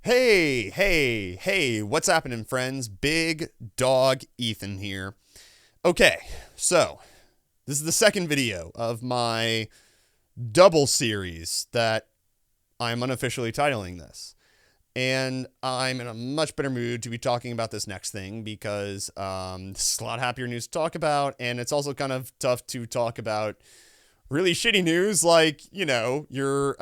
Hey, what's happening, friends? Big Dog Ethan here. Okay, so this is the second video of my double series that I'm unofficially titling this. And I'm in a much better mood to be talking about this next thing because this is a lot happier news to talk about, and it's also kind of tough to talk about really shitty news like, your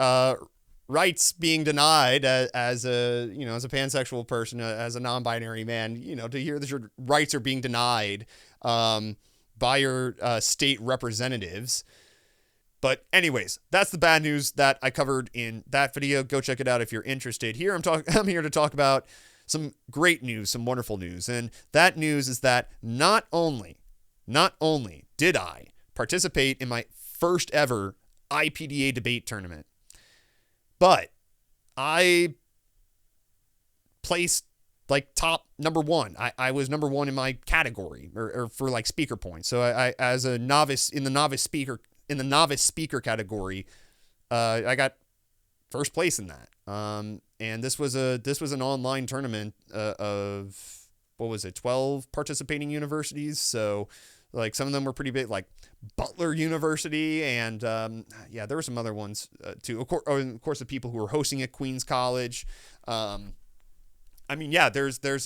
rights being denied as a pansexual person, as a non-binary man, to hear that your rights are being denied by your state representatives. But anyways, that's the bad news that I covered in that video. Go check it out if you're interested. Here I'm here to talk about some great news, some wonderful news. And that news is that not only did I participate in my first ever IPDA debate tournament, but I placed like top number one. I was number one in my category or for like speaker points. So I as a novice in the novice speaker category, I got first place in that. And this was an online tournament of, what was it, 12 participating universities. So like some of them were pretty big, like Butler University, and there were some other ones too. Of course, the people who were hosting at Queens College. There's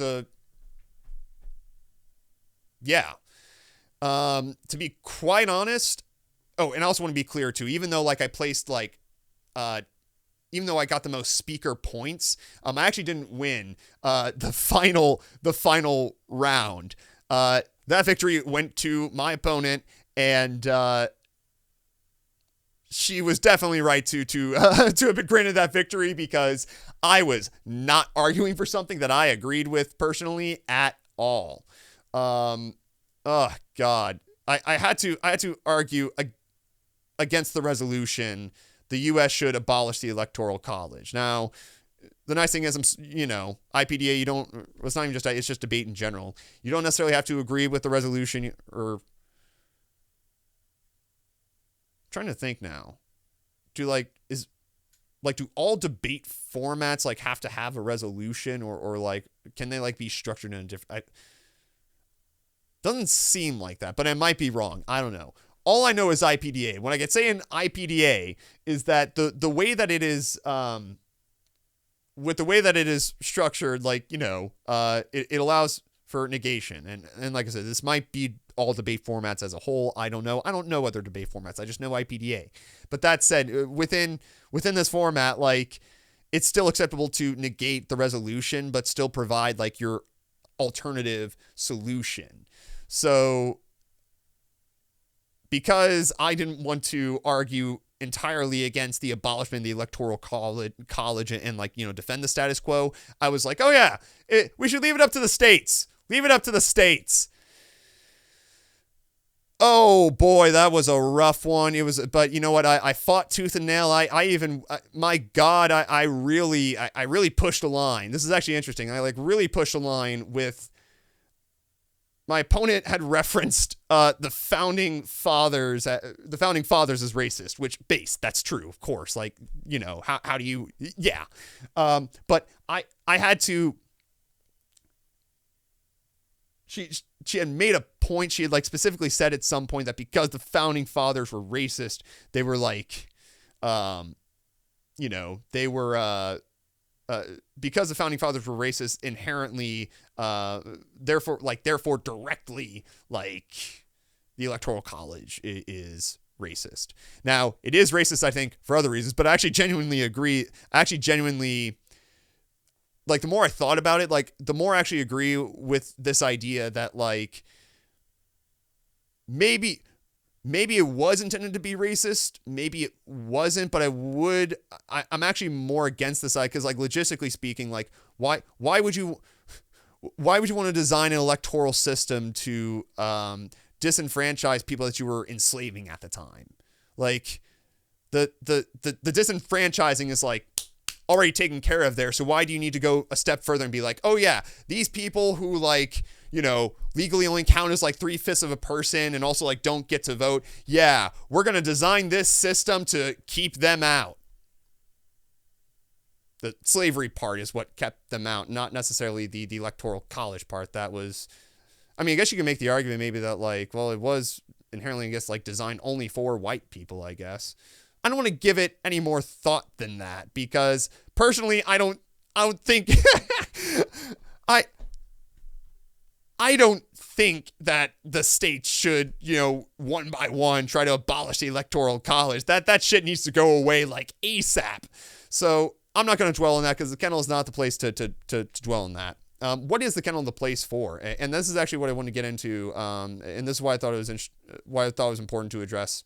a to be quite honest. Oh, and I also want to be clear too. Even though like I placed even though I got the most speaker points, I actually didn't win the final round. That victory went to my opponent, and she was definitely right to have been granted that victory because I was not arguing for something that I agreed with personally at all. Oh God, I had to argue against the resolution. The U.S. should abolish the Electoral College. Now, the nice thing is, IPDA, it's just debate in general. You don't necessarily have to agree with the resolution or, I'm trying to think now. Do all debate formats like have to have a resolution or like, can they like be structured in a different, doesn't seem like that, but I might be wrong. I don't know. All I know is IPDA. When I get saying IPDA is that the way that it is, with the way that it is structured, it allows for negation. And like I said, this might be all debate formats as a whole. I don't know. I don't know other debate formats. I just know IPDA. But that said, within this format, like, it's still acceptable to negate the resolution, but still provide like your alternative solution. So because I didn't want to argue entirely against the abolishment of the Electoral College and defend the status quo, I was like, oh yeah, we should leave it up to the states. Leave it up to the states. Oh boy, that was a rough one. But you know what? I fought tooth and nail. My God, I really pushed a line. This is actually interesting. I really pushed a line with. My opponent had referenced the founding fathers as racist, which that's true, of course. How do you, yeah. But I had to, she had made a point. She had specifically said at some point that because the founding fathers were racist, they were they were, because the founding fathers were racist inherently, therefore directly, the Electoral College is racist. Now, it is racist, I think, for other reasons, but I actually genuinely agree. The more I thought about it, the more I actually agree with this idea that, maybe it was intended to be racist. Maybe it wasn't, but I'm actually more against this side because, logistically speaking, why would you want to design an electoral system to disenfranchise people that you were enslaving at the time? The disenfranchising is already taken care of there. So why do you need to go a step further and be oh yeah, these people who legally only count as 3/5 of a person and also don't get to vote. Yeah, we're going to design this system to keep them out. the slavery part is what kept them out, not necessarily the electoral college part. That was, I mean, I guess you can make the argument maybe that like, well, it was inherently, I guess, like designed only for white people, I guess. I don't want to give it any more thought than that because personally, I don't think I don't think that the states should, one by one try to abolish the electoral college. That shit needs to go away like ASAP. So I'm not going to dwell on that because the kennel is not the place to dwell on that. What is the kennel the place for? And this is actually what I want to get into. And this is why I thought it was important to address.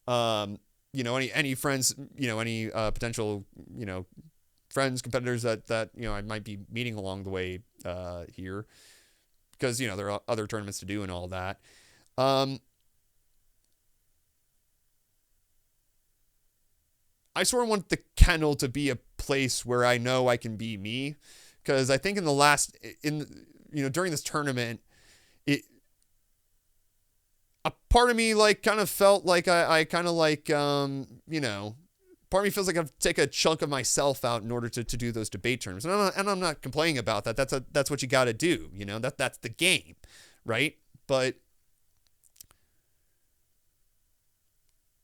Any friends, any potential, friends, competitors that I might be meeting along the way here, because there are other tournaments to do and all that. I sort of want the kennel to be a place where I know I can be me, because I think during this tournament, a part of me like kind of felt like I kind of like part of me feels like I've taken a chunk of myself out in order to do those debate tournaments, and I'm not complaining about that. That's what you got to do, that's the game, right? But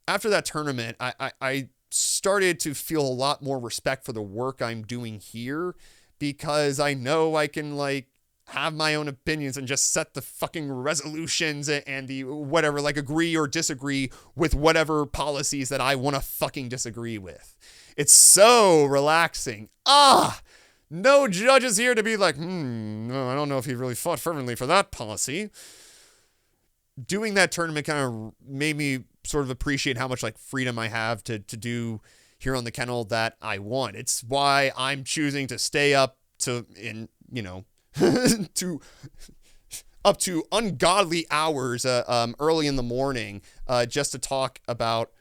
after that tournament, I started to feel a lot more respect for the work I'm doing here, because I know I can like have my own opinions and just set the fucking resolutions and the whatever, like agree or disagree with whatever policies that I want to fucking disagree with. It's so relaxing. No judges here to be like, no, I don't know if he really fought fervently for that policy. Doing that tournament kind of made me sort of appreciate how much like freedom I have to do here on the kennel that I want. It's why I'm choosing to stay up to up to ungodly hours early in the morning just to talk about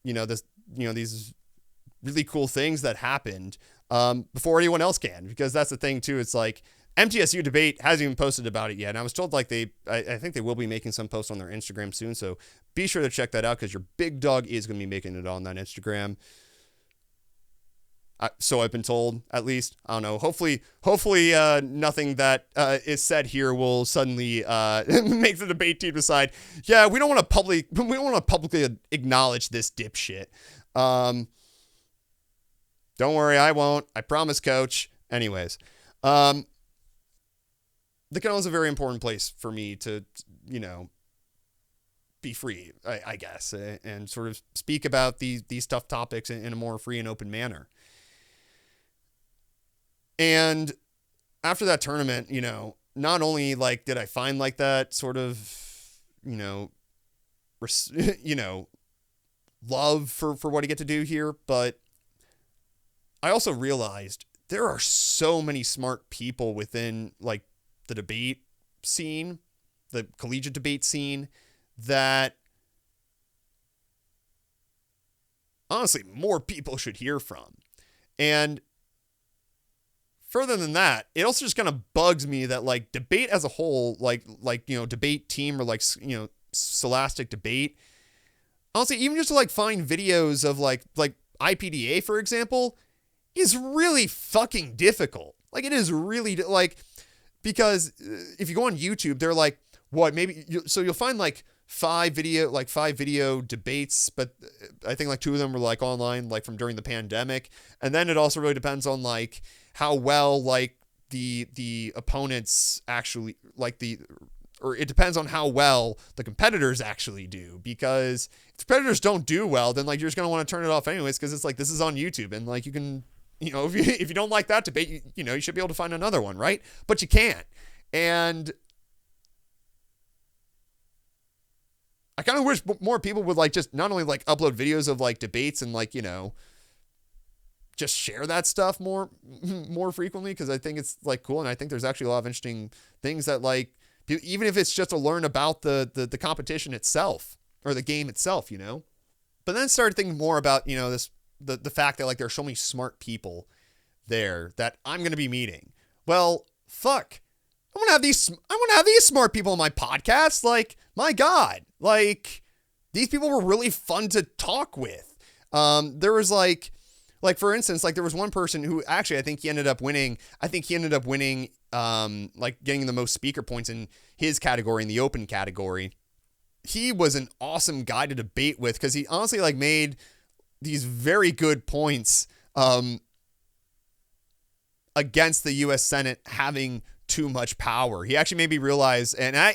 these really cool things that happened before anyone else can, because that's the thing too. It's like MTSU Debate hasn't even posted about it yet, and I was told like I think they will be making some posts on their Instagram soon, so be sure to check that out, because your big dog is going to be making it on that Instagram. So I've been told, at least. I don't know. Hopefully, nothing that is said here will suddenly make the debate team decide, yeah, we don't want to publicly acknowledge this dipshit. Don't worry, I won't. I promise, Coach. Anyways, the kennel is a very important place for me to, be free, I guess, and sort of speak about these tough topics in a more free and open manner. And after that tournament, not only like did I find like that sort of, love for what I get to do here, but I also realized there are so many smart people within like the debate scene, the collegiate debate scene, that honestly more people should hear from. And further than that, it also just kind of bugs me that like debate as a whole, like debate team or like Scholastic Debate, honestly, even just to like find videos of like IPDA, for example, is really fucking difficult. Like it is really like, because if you go on YouTube, they're like, what, maybe you'll find like five video debates, but I think like two of them were like online, like from during the pandemic. And then it also really depends on like how well like the opponents actually or it depends on how well the competitors actually do, because if the competitors don't do well, then like you're just going to want to turn it off anyways, because it's like this is on YouTube, and like you can, if you don't like that debate, you should be able to find another one, right? But you can't. And I kind of wish more people would like just not only like upload videos of like debates and like, just share that stuff more frequently, because I think it's like cool, and I think there's actually a lot of interesting things that like, even if it's just to learn about the competition itself or the game itself, But then started thinking more about, the fact that like there are so many smart people there that I'm going to be meeting. Well, fuck. I want to have these smart people on my podcast. Like, my God, like these people were really fun to talk with. There was like Like, for instance, like there was one person who actually, I think he ended up winning, like getting the most speaker points in his category, in the open category. He was an awesome guy to debate with because he honestly like made these very good points against the U.S. Senate having too much power. He actually made me realize, and I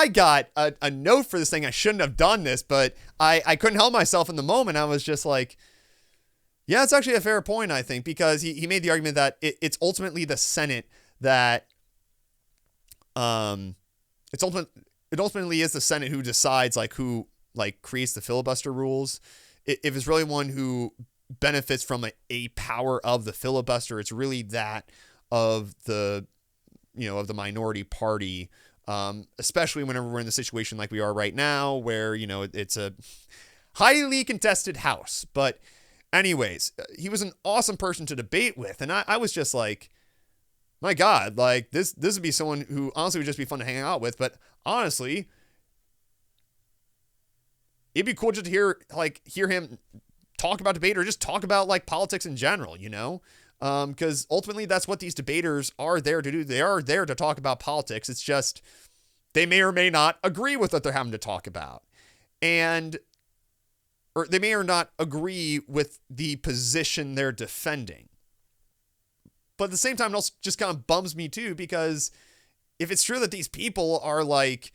got a note for this thing. I shouldn't have done this, but I couldn't help myself in the moment. I was just like, yeah, it's actually a fair point, I think, because he made the argument that it's ultimately the Senate that it ultimately is the Senate who decides like who like creates the filibuster rules. If it's really one who benefits from a power of the filibuster, it's really that of the minority party, especially whenever we're in the situation like we are right now, where it's a highly contested House. But anyways, he was an awesome person to debate with, and I was just like, my God, like this would be someone who honestly would just be fun to hang out with. But honestly, it'd be cool just to hear him talk about debate or just talk about like politics in general, because ultimately that's what these debaters are there to do. They are there to talk about politics. It's just they may or may not agree with what they're having to talk about, or they may or not agree with the position they're defending. But at the same time, it also just kind of bums me too, because if it's true that these people are like,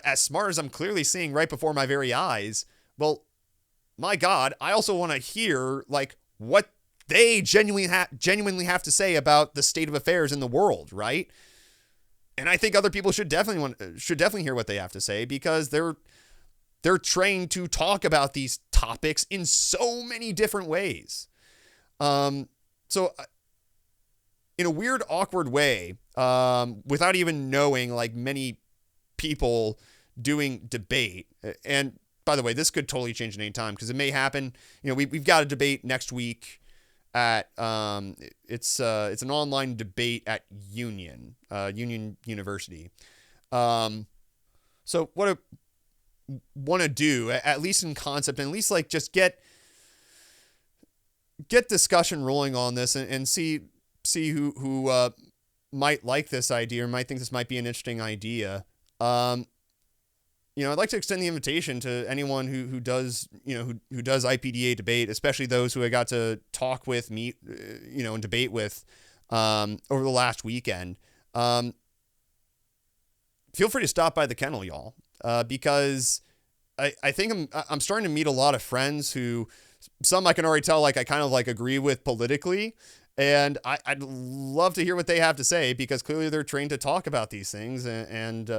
as smart as I'm clearly seeing right before my very eyes, well, my God, I also want to hear like what they genuinely have to say about the state of affairs in the world, right? And I think other people should definitely hear what they have to say, because they're trained to talk about these topics in so many different ways. So in a weird, awkward way, without even knowing like many people doing debate, and by the way, this could totally change at any time because it may happen. We've got a debate next week at it's an online debate at Union University. So what I want to do, at least in concept, and at least like just get discussion rolling on this and see who might like this idea or might think this might be an interesting idea. I'd like to extend the invitation to anyone who does IPDA debate, especially those who I got to talk with, meet, and debate with over the last weekend. Feel free to stop by the kennel, y'all, because I think I'm starting to meet a lot of friends who, some I can already tell like I kind of like agree with politically, and I'd love to hear what they have to say, because clearly they're trained to talk about these things, and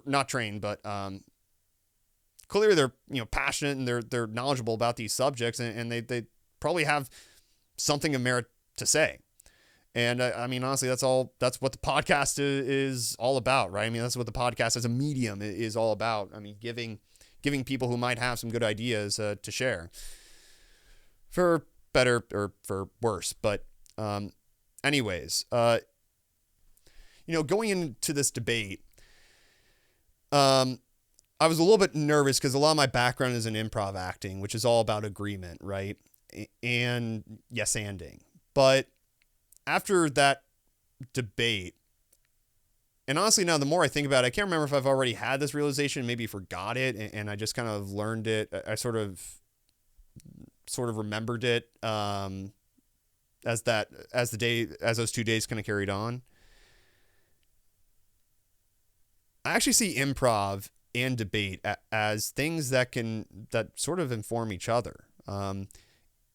not trained, but clearly they're passionate and they're knowledgeable about these subjects, and they probably have something of merit to say. And I mean, honestly, that's what the podcast is all about, right? I mean, that's what the podcast as a medium is all about. I mean, giving people who might have some good ideas to share, for better or for worse. But anyways, going into this debate, I was a little bit nervous because a lot of my background is in improv acting, which is all about agreement, right? And yes-anding. But after that debate, and honestly now, the more I think about it, I can't remember if I've already had this realization, maybe forgot it, and I just kind of learned it. I sort of remembered it as those 2 days kind of carried on. I actually see improv and debate as things that sort of inform each other.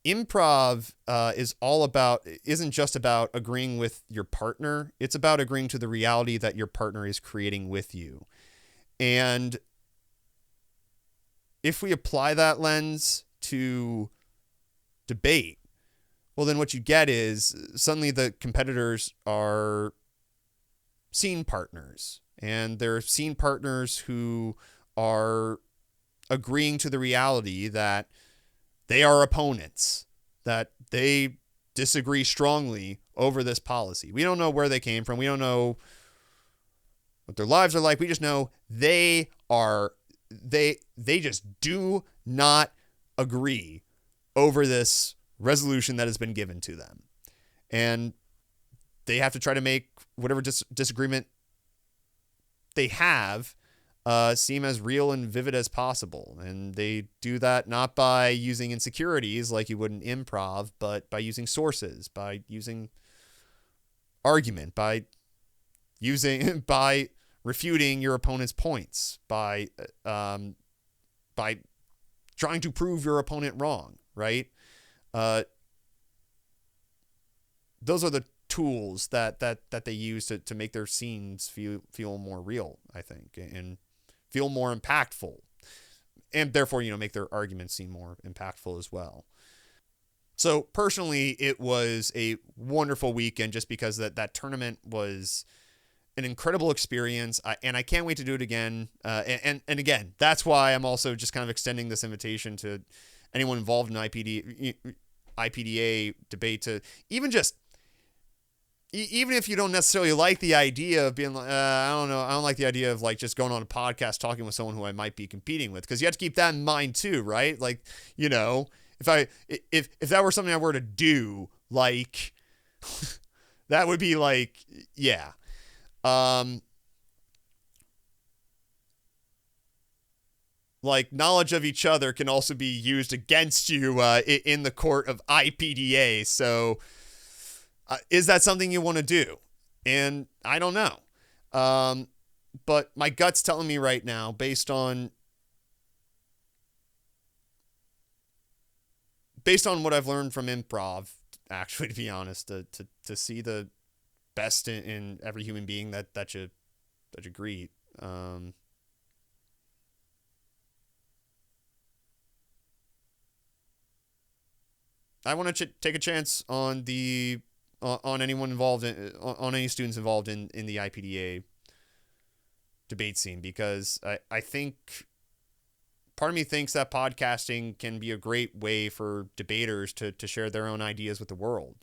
Improv isn't just about agreeing with your partner. It's about agreeing to the reality that your partner is creating with you. And if we apply that lens to debate, well, then what you get is suddenly the competitors are scene partners, and they're scene partners who are agreeing to the reality that they are opponents, that they disagree strongly over this policy. We don't know where they came from. We don't know what their lives are like. We just know they just do not agree over this resolution that has been given to them. And they have to try to make whatever disagreement they have seem as real and vivid as possible. And they do that not by using insecurities like you would in improv, but by using sources, by using argument, by refuting your opponent's points, by trying to prove your opponent wrong, right? Those are the tools that they use to make their scenes feel more real, I think, and feel more impactful, and therefore, make their arguments seem more impactful as well. So personally, it was a wonderful weekend just because that tournament was an incredible experience, and I can't wait to do it again. And again, that's why I'm also just kind of extending this invitation to anyone involved in IPDA debate to even if you don't necessarily like the idea of being like, I don't like the idea of like just going on a podcast talking with someone who I might be competing with, because you have to keep that in mind too, right? Like, if that were something I were to do, like, that would be like, yeah. Like, knowledge of each other can also be used against you in the court of IPDA. So, is that something you want to do? And I don't know. But my gut's telling me right now, based on what I've learned from improv, actually, to be honest, to see the best in every human being that you greet. I want to take a chance on anyone involved on any students involved in the IPDA debate scene, because I think part of me thinks that podcasting can be a great way for debaters to share their own ideas with the world,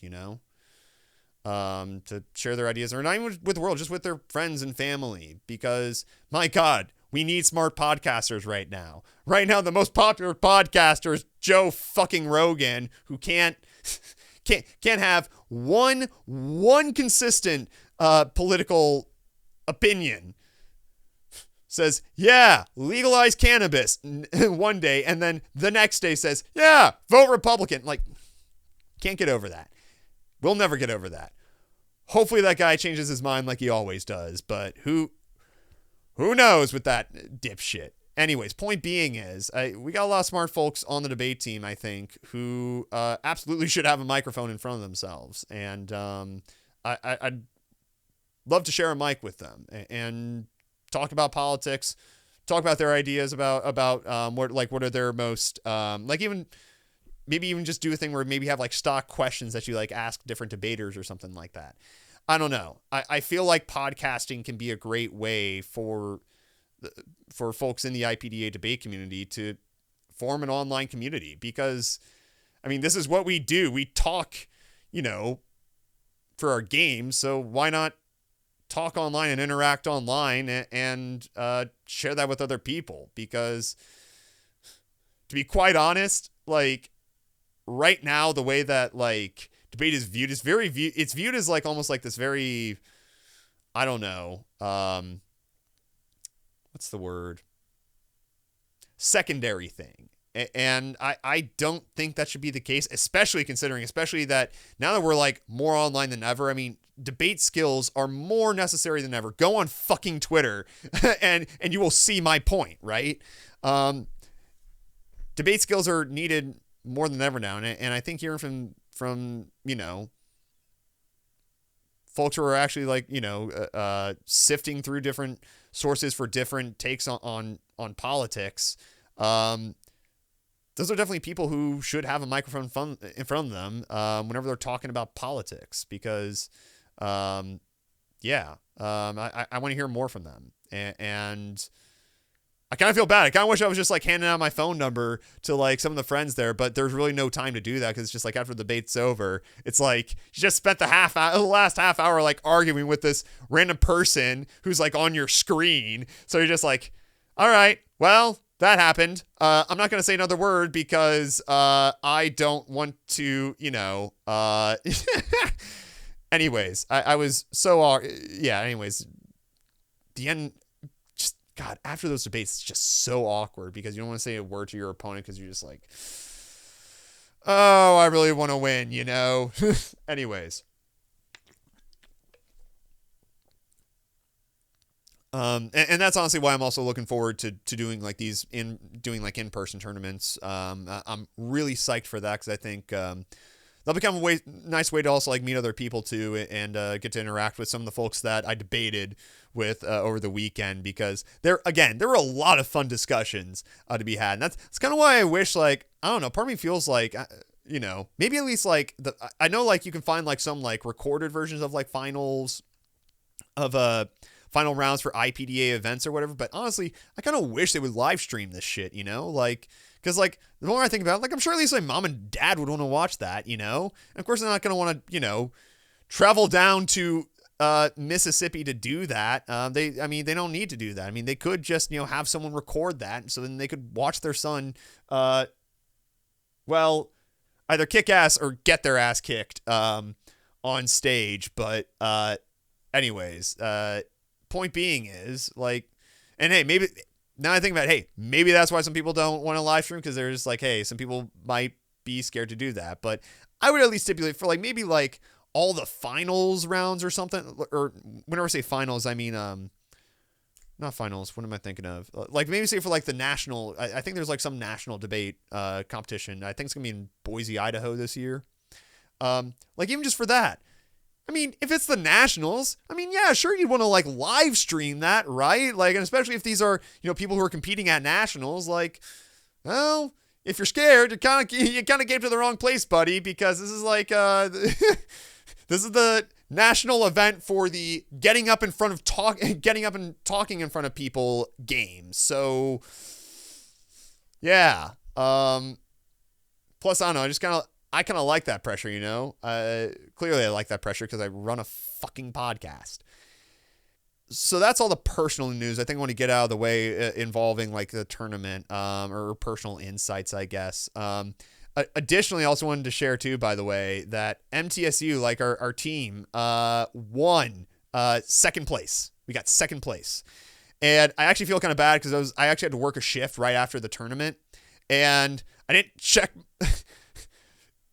to share their ideas, or not even with the world, just with their friends and family, because my God, we need smart podcasters right now. Right now, the most popular podcaster is Joe fucking Rogan, who can't have one consistent political opinion. Says, yeah, legalize cannabis one day, and then the next day says, yeah, vote Republican. Like, can't get over that. We'll never get over that. Hopefully that guy changes his mind like he always does, but who knows with that dipshit. Anyways, point being is, we got a lot of smart folks on the debate team, I think, who absolutely should have a microphone in front of themselves. And I'd love to share a mic with them and talk about politics, talk about their ideas about what are their most, maybe even just do a thing where maybe have like stock questions that you like ask different debaters or something like that. I don't know. I feel like podcasting can be a great way for folks in the IPDA debate community to form an online community, because, I mean, this is what we do. We talk, for our games. So why not talk online and interact online and share that with other people? Because, to be quite honest, like, right now, the way that like debate is viewed is it's viewed as like almost like this very, I don't know, what's the word? Secondary thing. And I don't think that should be the case, especially that now that we're like more online than ever. I mean, debate skills are more necessary than ever. Go on fucking Twitter and you will see my point, right? Debate skills are needed more than ever now. And I think hearing from folks who are actually like, sifting through different sources for different takes on politics, those are definitely people who should have a microphone in front of them whenever they're talking about politics, because, I want to hear more from them. And I kind of feel bad. I kind of wish I was just like handing out my phone number to like some of the friends there, but there's really no time to do that, because it's just like after the debate's over, it's like you just spent the last half hour like arguing with this random person who's like on your screen. So you're just like, all right, well, that happened. I'm not going to say another word because I don't want to, anyways, I was so, yeah, anyways, the end, just, God, after those debates, it's just so awkward because you don't want to say a word to your opponent because you're just like, oh, I really want to win, anyways. And that's honestly why I'm also looking forward to doing like in-person tournaments. I'm really psyched for that because I think they'll become a nice way to also like meet other people too and get to interact with some of the folks that I debated with over the weekend because there were a lot of fun discussions to be had. And that's kind of why I wish I don't know, part of me feels like maybe at least I know like you can find like some like recorded versions of like finals of final rounds for IPDA events or whatever, but honestly, I kind of wish they would live stream this shit, because the more I think about it, I'm sure at least my mom and dad would want to watch that, and of course they're not going to want to, travel down to Mississippi to do that. They don't need to do that. They could just, have someone record that so then they could watch their son, either kick ass or get their ass kicked on stage, but anyways, point being is and hey, maybe now I think about it, hey, maybe that's why some people don't want to live stream because they're just like, hey, some people might be scared to do that. But I would at least stipulate for maybe all the finals rounds or something. Or whenever I say finals, I mean not finals. What am I thinking of? Maybe say for the national. I think there's some national debate competition. I think it's gonna be in Boise, Idaho this year. Even just for that. If it's the nationals, yeah, sure, you'd want to live stream that, right? And especially if these are, people who are competing at nationals, well, if you're scared, you kind of came to the wrong place, buddy, because this is this is the national event for the getting up and talking in front of people game. So, yeah. Plus, I don't know, I kind of like that pressure, clearly I like that pressure because I run a fucking podcast. So that's all the personal news I think I want to get out of the way involving the tournament or personal insights, I guess. Additionally, I also wanted to share too, by the way, that MTSU, our team, won second place. We got second place. And I actually feel kind of bad because I actually had to work a shift right after the tournament. And I didn't check...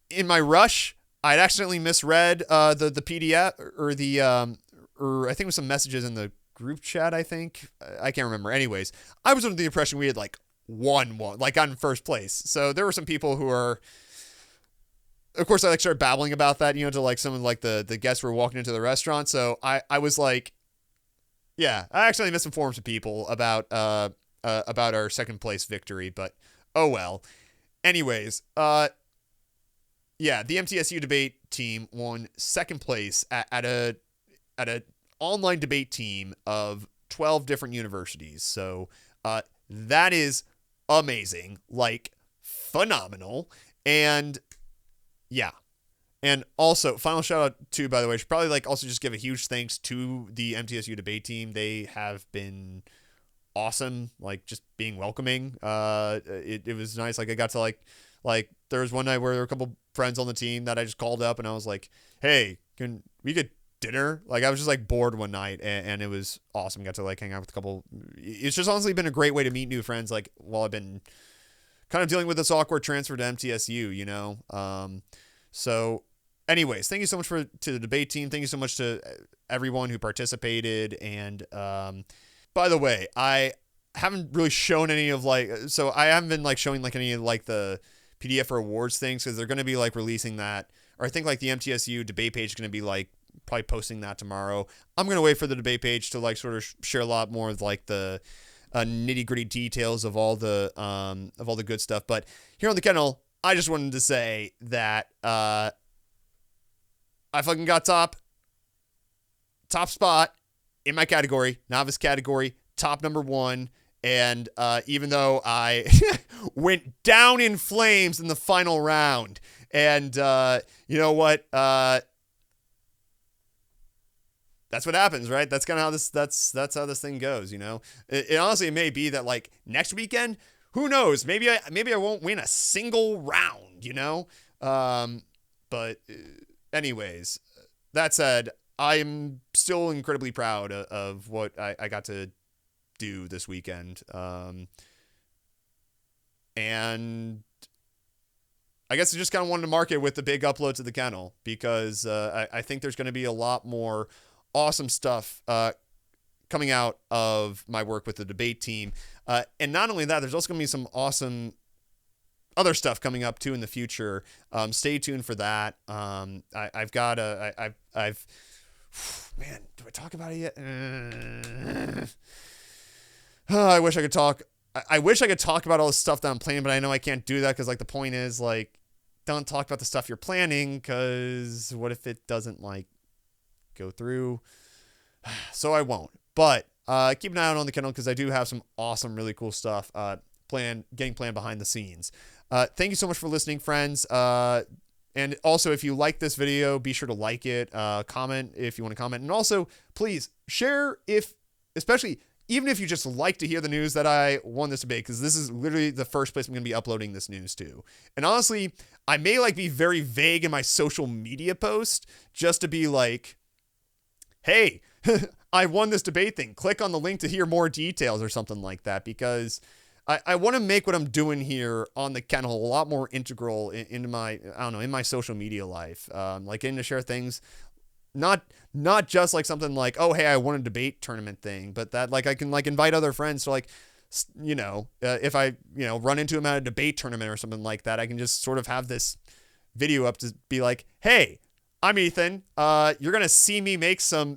In my rush, I'd accidentally misread the PDF or I think it was some messages in the group chat. I think I can't remember. Anyways, I was under the impression we had won, gotten first place. So there were some people who are, of course, I started babbling about that, to some of the guests who were walking into the restaurant. So I was yeah, I accidentally misinformed some people about our second place victory. But oh well. Anyways, yeah, the MTSU Debate Team won second place at a online debate team of 12 different universities. So that is amazing, phenomenal. And yeah. And also, final shout out to, by the way, I should probably also just give a huge thanks to the MTSU Debate Team. They have been awesome, just being welcoming. It was nice. I got to there was one night where there were a couple friends on the team that I just called up and I was like, hey, can we get dinner? I was just bored one night and it was awesome. Got to hang out with a couple. It's just honestly been a great way to meet new friends while I've been kind of dealing with this awkward transfer to MTSU, So anyways, thank you so much to the debate team. Thank you so much to everyone who participated. And by the way, I haven't really shown any of so I haven't been showing any of the PDF or awards things because they're going to be releasing that, or I think the MTSU debate page is going to be probably posting that tomorrow. I'm going to wait for the debate page to sort of share a lot more of the nitty gritty details of all the good stuff. But here on the kennel, I just wanted to say that I fucking got top spot in my category, novice category, top number 1. And even though I went down in flames in the final round, and you know what? That's what happens, right? That's kind of how that's how this thing goes. It honestly may be that next weekend who knows? Maybe I won't win a single round, you know? But anyways, that said, I'm still incredibly proud of what I got to do this weekend. And I guess I just kind of wanted to mark it with the big upload to the kennel because I think there's going to be a lot more awesome stuff coming out of my work with the debate team. And not only that, there's also going to be some awesome other stuff coming up too in the future. Stay tuned for that. I've got I've man, do I talk about it yet? I wish I could talk. I wish I could talk about all the stuff that I'm planning, but I know I can't do that because, like, the point is, like, don't talk about the stuff you're planning because what if it doesn't, like, go through? So I won't. But keep an eye out on the channel because I do have some awesome, really cool stuff getting planned behind the scenes. Thank you so much for listening, friends. And also, if you like this video, be sure to like it. Comment if you want to comment. And also, please share especially even if you just like to hear the news that I won this debate, because this is literally the first place I'm going to be uploading this news to. And honestly, I may like be very vague in my social media post just to be like, hey, I won this debate thing. Click on the link to hear more details or something like that, because I want to make what I'm doing here on the channel a lot more integral into my, I don't know, in my social media life. Like getting to share things, not just like something like, oh, hey, I won a debate tournament thing, but that like I can like invite other friends to like, you know, if I, you know, run into them at a debate tournament or something like that, I can just sort of have this video up to be like, hey, I'm Ethan. You're going to see me make some,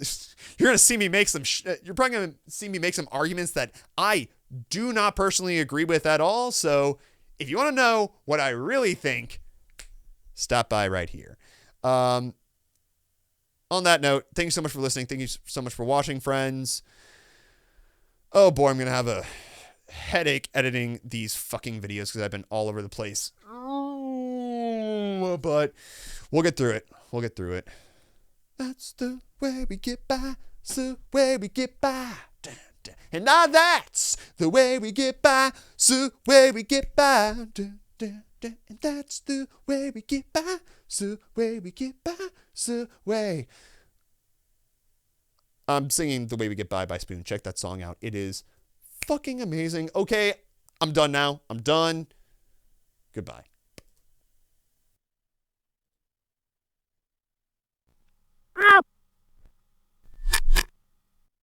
you're probably going to see me make some arguments that I do not personally agree with at all. So if you want to know what I really think, stop by right here. On that note, thank you so much for listening. Thank you so much for watching, friends. Oh boy, I'm going to have a headache editing these fucking videos because I've been all over the place. But we'll get through it. We'll get through it. That's the way we get by. That's the way we get by. And now that's the way we get by. That's the way we get by. And that's the way we get by. That's the way we get by. That's the way. I'm singing The Way We Get by Spoon. Check that song out. It is fucking amazing. Okay, I'm done now. I'm done. Goodbye. Ah!